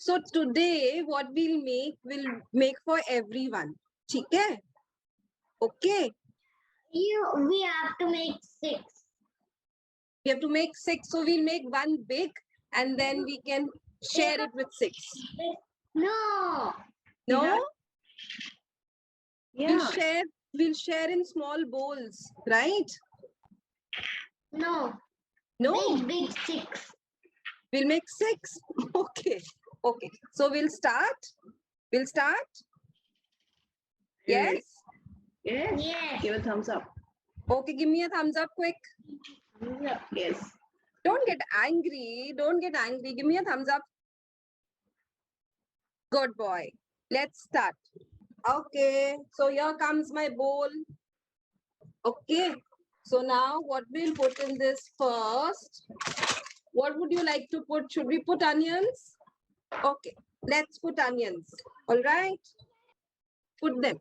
So today what we'll make for everyone. ठीक है? Okay. We have to make 6. We have to make 6. So we'll make one big and then we can share it with 6. No. No? Yeah. We'll share in small bowls, right? No. No? Big 6. We'll make 6. Okay. Okay. So we'll start. We'll start. Yes? Yes. Yes. Give a thumbs up. Okay, give me a thumbs up quick. Yes. Don't get angry. Don't get angry. Give me a thumbs up. Good boy. Let's start. Okay. So here comes my bowl. Okay. So now what we'll put in this first? What would you like to put? Should we put onions? Okay. Let's put onions. All right. Put them.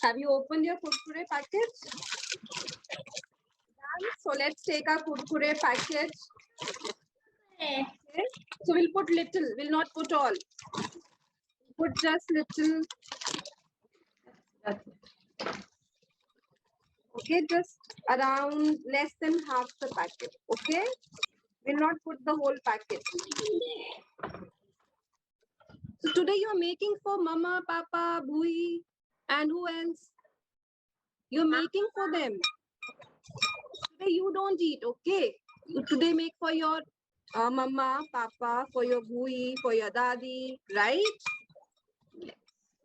Have you opened your Kurkure package? So let's take our Kurkure package. Okay. Okay. So we'll put little. We'll not put all. Put just little. That's it. Okay, just around less than half the packet. Okay. We'll not put the whole packet. So today you're making for Mama, Papa, Bhui, and who else? You're making for them. Today you don't eat, okay? You today make for your Mama, Papa, for your Bhui, for your Dadi, right?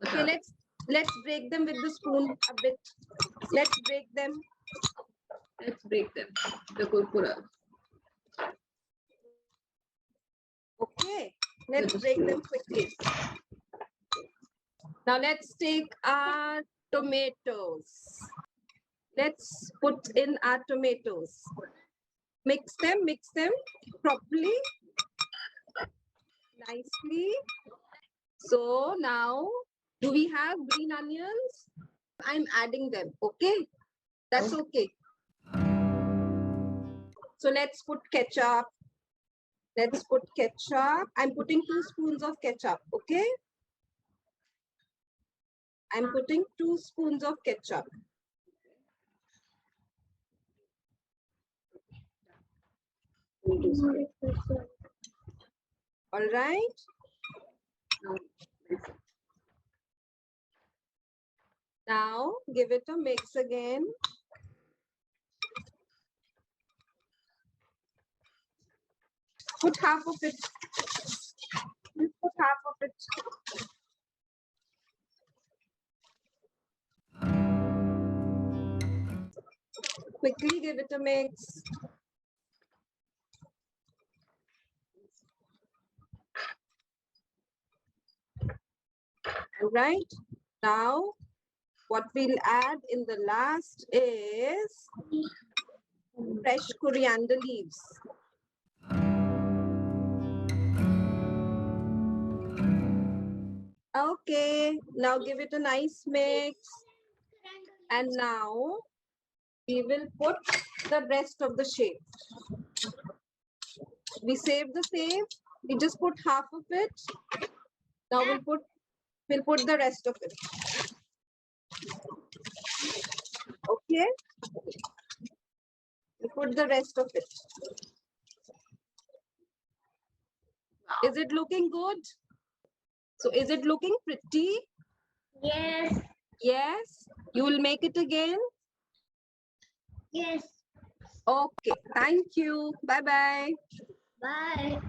Okay, let's break them with the spoon a bit. Let's break them. Let's break them. The kurkura. Okay, let's With the break spoon. them quickly. Now let's take our tomatoes. Let's put in our tomatoes. Mix them properly, nicely. So now, do we have green onions? I'm adding them, okay? That's okay. So let's put ketchup. Let's put ketchup. I'm putting 2 spoons of ketchup, okay? I'm putting 2 spoons of ketchup. All right. Now give it a mix again. Put half of it. Put half of it. Quickly give it a mix. All right. Now, what we'll add in the last is fresh coriander leaves. Okay, now give it a nice mix. And now we will put the rest of the shape. We saved the same. We just put half of it. Now we'll put the rest of it. Okay. We'll put the rest of it. Is it looking good? So is it looking pretty? Yes. Yes. You will make it again? Yes. Okay. Thank you. Bye-bye. Bye.